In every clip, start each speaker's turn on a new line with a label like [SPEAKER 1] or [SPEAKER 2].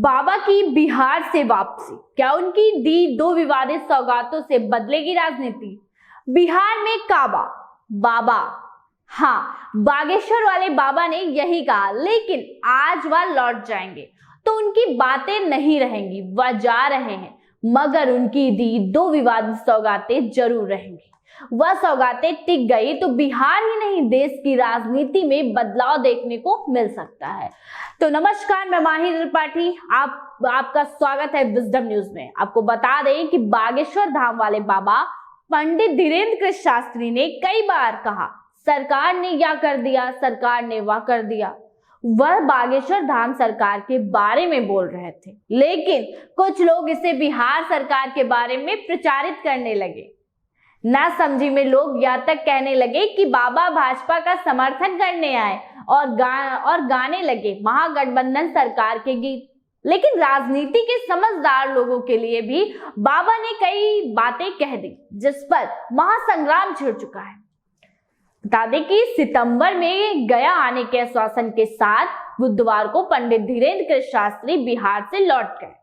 [SPEAKER 1] बाबा की बिहार से वापसी, क्या उनकी दी 2 विवादित सौगातों से बदलेगी राजनीति? बिहार में काबा बाबा, हाँ, बागेश्वर वाले बाबा ने यही कहा, लेकिन आज वह लौट जाएंगे तो उनकी बातें नहीं रहेंगी। वह जा रहे हैं मगर उनकी दी 2 विवादित सौगातें जरूर रहेंगी। वह सौगातें टिक गई तो बिहार ही नहीं देश की राजनीति में बदलाव देखने को मिल सकता है। तो नमस्कार, मैं माही त्रिपाठी, आपका स्वागत है विजडम न्यूज में। आपको बता दें कि बागेश्वर धाम वाले बाबा पंडित धीरेन्द्र कृष्ण शास्त्री ने कई बार कहा, सरकार ने यह कर दिया, सरकार ने वह कर दिया। वह बागेश्वर धाम सरकार के बारे में बोल रहे थे, लेकिन कुछ लोग इसे बिहार सरकार के बारे में प्रचारित करने लगे। ना समझी में लोग यह तक कहने लगे कि बाबा भाजपा का समर्थन करने आए और गाने लगे महागठबंधन सरकार के गीत। लेकिन राजनीति के समझदार लोगों के लिए भी बाबा ने कई बातें कह दी, जिस पर महासंग्राम छिड़ चुका है। बता दें कि सितंबर में गया आने के आश्वासन के साथ बुधवार को पंडित धीरेन्द्र कृष्ण शास्त्री बिहार से लौट गए,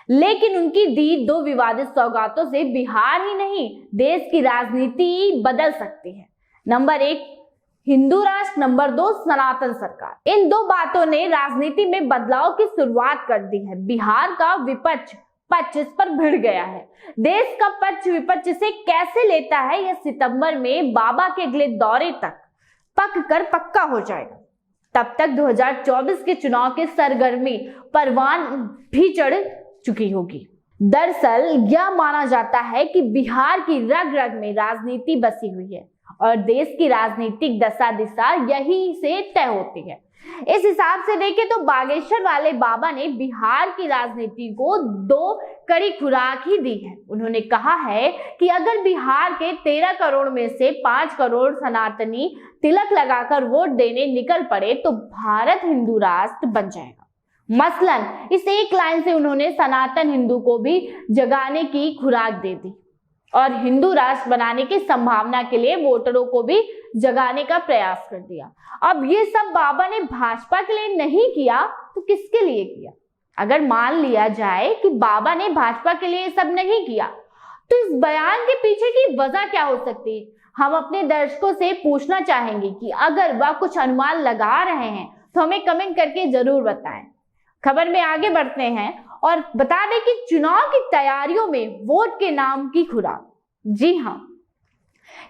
[SPEAKER 1] लेकिन उनकी दी 2 विवादित सौगातों से बिहार ही नहीं देश की राजनीति बदल सकती है। नंबर 1 हिंदू राष्ट्र, नंबर 2 सनातन सरकार। इन 2 बातों ने राजनीति में बदलाव की शुरुआत कर दी है। बिहार का विपक्ष इस पर भिड़ गया है। देश का पक्ष विपक्ष इसे कैसे लेता है, यह सितंबर में बाबा के अगले दौरे तक पक्का हो जाएगा। तब तक 2024 के चुनाव की सरगर्मी परवान भी चढ़ चुकी होगी। दरअसल यह माना जाता है कि बिहार की रग रग में राजनीति बसी हुई है और देश की राजनीतिक दशा दिशा यही से तय होती है। इस हिसाब से देखें तो बागेश्वर वाले बाबा ने बिहार की राजनीति को 2 कड़ी खुराक ही दी है। उन्होंने कहा है कि अगर बिहार के 13 करोड़ में से 5 करोड़ सनातनी तिलक लगाकर वोट देने निकल पड़े तो भारत हिंदू राष्ट्र बन जाएगा। मसलन इस एक लाइन से उन्होंने सनातन हिंदू को भी जगाने की खुराक दे दी और हिंदू राष्ट्र बनाने की संभावना के लिए वोटरों को भी जगाने का प्रयास कर दिया। अब ये सब बाबा ने भाजपा के लिए नहीं किया तो किसके लिए किया? अगर मान लिया जाए कि बाबा ने भाजपा के लिए सब नहीं किया तो इस बयान के पीछे की वजह क्या हो सकती है? हम अपने दर्शकों से पूछना चाहेंगे कि अगर वह कुछ अनुमान लगा रहे हैं तो हमें कमेंट करके जरूर बताएं। खबर में आगे बढ़ते हैं और बता दें कि चुनाव की तैयारियों में वोट के नाम की खुराक, जी हाँ,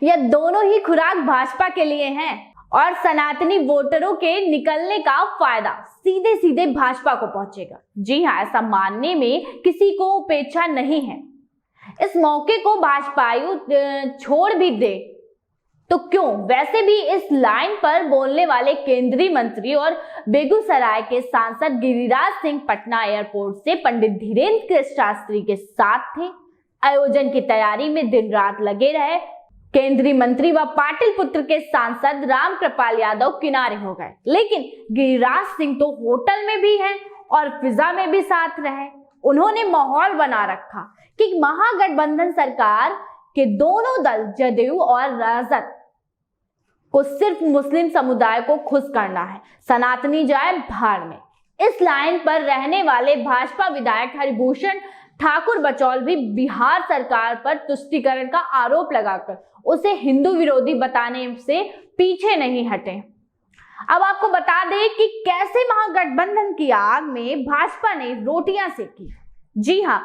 [SPEAKER 1] यह दोनों ही खुराक भाजपा के लिए हैं और सनातनी वोटरों के निकलने का फायदा सीधे सीधे भाजपा को पहुंचेगा। जी हाँ, ऐसा मानने में किसी को उपेक्षा नहीं है। इस मौके को भाजपायु छोड़ भी दे तो क्यों? वैसे भी इस लाइन पर बोलने वाले केंद्रीय मंत्री और बेगूसराय के सांसद गिरिराज सिंह पटना एयरपोर्ट से पंडित धीरेन्द्र कृष्ण शास्त्री के साथ थे। आयोजन की तैयारी में दिन रात लगे रहे। केंद्रीय मंत्री व पाटिल पुत्र के सांसद रामकृपाल यादव किनारे हो गए, लेकिन गिरिराज सिंह तो होटल में भी हैं और फिजा में भी साथ रहे। उन्होंने माहौल बना रखा कि महागठबंधन सरकार के दोनों दल जदयू और राजद को सिर्फ मुस्लिम समुदाय को खुश करना है, सनातनी जाए भाड़ में। इस लाइन पर रहने वाले भाजपा विधायक हरिभूषण ठाकुर बचौल भी बिहार सरकार पर तुष्टीकरण का आरोप लगाकर उसे हिंदू विरोधी बताने से पीछे नहीं हटे। अब आपको बता दें कि कैसे महागठबंधन की आग में भाजपा ने रोटियां सेकी। जी हाँ,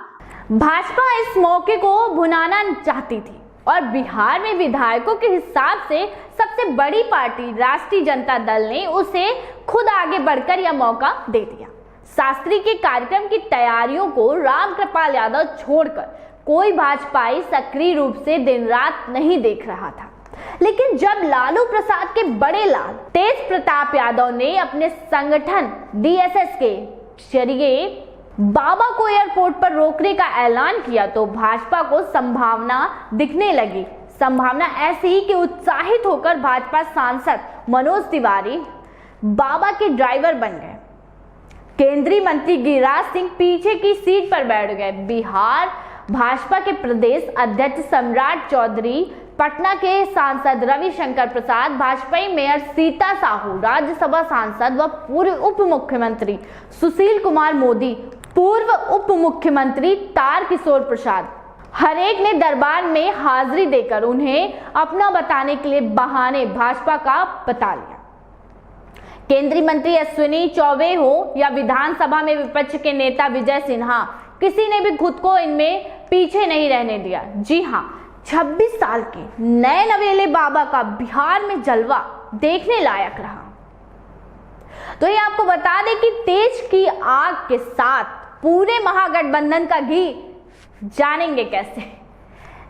[SPEAKER 1] भाजपा इस मौके को भुनाना चाहती थी और बिहार में विधायकों के हिसाब से सबसे बड़ी पार्टी राष्ट्रीय जनता दल ने उसे खुद आगे बढ़कर यह मौका दे दिया। शास्त्री के कार्यक्रम की तैयारियों को रामकृपाल यादव छोड़कर कोई भाजपाई सक्रिय रूप से दिन रात नहीं देख रहा था, लेकिन जब लालू प्रसाद के बड़े लाल तेज प्रताप यादव ने अपने संगठन DSS के जरिए बाबा को एयरपोर्ट पर रोकने का ऐलान किया तो भाजपा को संभावना दिखने लगी। संभावना ऐसी ही कि उत्साहित होकर भाजपा सांसद मनोज तिवारी बाबा के ड्राइवर बन गए। केंद्रीय मंत्री गिरिराज सिंह पीछे की सीट पर बैठ गए। बिहार भाजपा के प्रदेश अध्यक्ष सम्राट चौधरी, पटना के सांसद रविशंकर प्रसाद, भाजपा मेयर सीता साहू, राज्यसभा सांसद व पूर्व उप मुख्यमंत्री सुशील कुमार मोदी पूर्व उप मुख्यमंत्री तारकिशोर प्रसाद, हर एक ने दरबार में हाजिरी देकर उन्हें अपना बताने के लिए बहाने भाजपा का बता लिया। केंद्रीय मंत्री अश्विनी चौबे हो या विधानसभा में विपक्ष के नेता विजय सिन्हा, किसी ने भी खुद को इनमें पीछे नहीं रहने दिया। जी हाँ, 26 साल के नए नवेले बाबा का बिहार में जलवा देखने लायक रहा। तो ये आपको बता दें कि तेज की आग के साथ पूरे महागठबंधन का घी जानेंगे कैसे।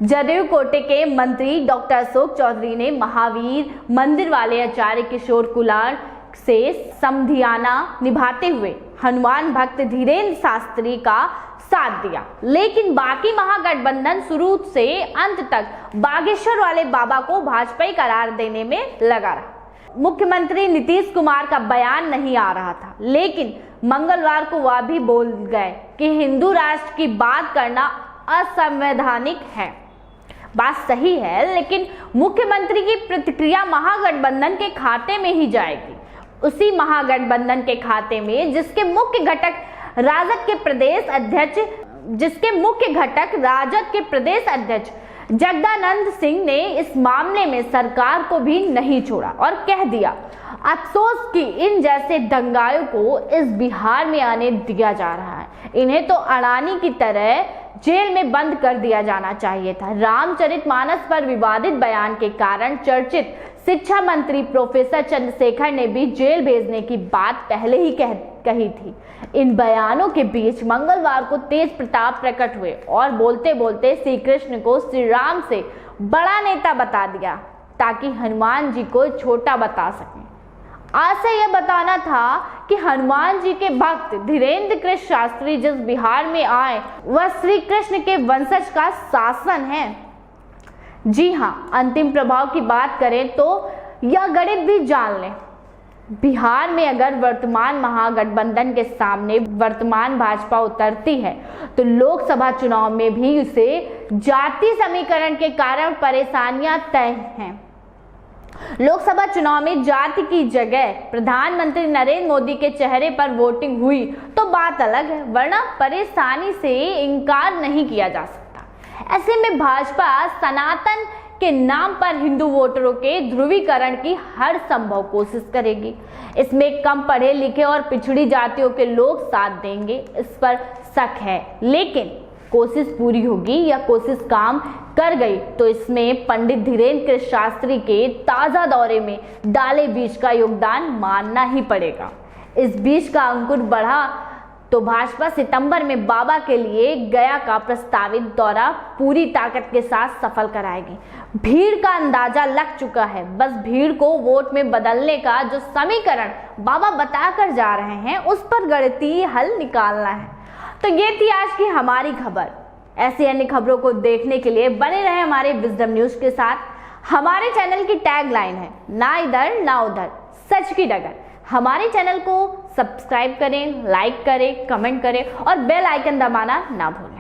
[SPEAKER 1] जदयू कोटे के मंत्री डॉक्टर अशोक चौधरी ने महावीर मंदिर वाले आचार्य किशोर कुलार से समधियाना निभाते हुए हनुमान भक्त धीरेन्द्र शास्त्री का साथ दिया, लेकिन बाकी महागठबंधन शुरू से अंत तक बागेश्वर वाले बाबा को भाजपा करार देने में लगा रहा। मुख्यमंत्री नीतीश कुमार का बयान नहीं आ रहा था, लेकिन मंगलवार को वह भी बोल गए कि हिंदू राष्ट्र की बात करना असंवैधानिक है। बात सही है, लेकिन मुख्यमंत्री की प्रतिक्रिया महागठबंधन के खाते में ही जाएगी, उसी महागठबंधन के खाते में जिसके मुख्य घटक राजद के प्रदेश अध्यक्ष जगदानंद सिंह ने इस मामले में सरकार को भी नहीं छोड़ा और कह दिया, अफसोस कि इन जैसे दंगाइयों को इस बिहार में आने दिया जा रहा है। इन्हें तो अडानी की तरह जेल में बंद कर दिया जाना चाहिए था। रामचरितमानस पर विवादित बयान के कारण चर्चित शिक्षा मंत्री प्रोफेसर चंद्रशेखर ने भी जेल भेजने की बात पहले ही कही थी। इन बयानों के बीच मंगलवार को तेज प्रताप प्रकट हुए और बोलते बोलते श्री कृष्ण को श्री राम से बड़ा नेता बता दिया ताकि हनुमान जी को छोटा बता सकें। आज से यह बताना था कि हनुमान जी के भक्त धीरेन्द्र कृष्ण शास्त्री जिस बिहार में आए वह श्री कृष्ण के वंशज का शासन है। जी हाँ, अंतिम प्रभाव की बात करें तो यह गणित भी जान लें। बिहार में अगर वर्तमान महागठबंधन के सामने वर्तमान भाजपा उतरती है तो लोकसभा चुनाव में भी उसे जाति समीकरण के कारण परेशानियां तय हैं। लोकसभा चुनाव में जाति की जगह प्रधानमंत्री नरेंद्र मोदी के चेहरे पर वोटिंग हुई तो बात अलग है, वरना परेशानी से इनकार नहीं किया जा सकता। ऐसे में भाजपा सनातन के नाम पर हिंदू वोटरों के ध्रुवीकरण की हर संभव कोशिश करेगी। इसमें कम पढ़े लिखे और पिछड़ी जातियों के लोग साथ देंगे, इस पर शक है, लेकिन कोशिश पूरी होगी या कोशिश काम कर गई तो इसमें पंडित धीरेन्द्र कृष्ण शास्त्री के ताजा दौरे में डाले बीज का योगदान मानना ही पड़ेगा। इस बीज का अंकुर बढ़ा तो भाजपा सितंबर में बाबा के लिए गया का प्रस्तावित दौरा पूरी ताकत के साथ सफल कराएगी। भीड़ का अंदाजा लग चुका है, बस भीड़ को वोट में बदलने का जो समीकरण बाबा बताकर जा रहे हैं उस पर गणितीय हल निकालना है। तो ये थी आज की हमारी खबर। ऐसी अन्य खबरों को देखने के लिए बने रहे हमारे विजडम न्यूज के साथ। हमारे चैनल की टैगलाइन है, ना इधर ना उधर, सच की डगर। हमारे चैनल को सब्सक्राइब करें, लाइक करें, कमेंट करें और बेल आइकन दबाना ना भूलें।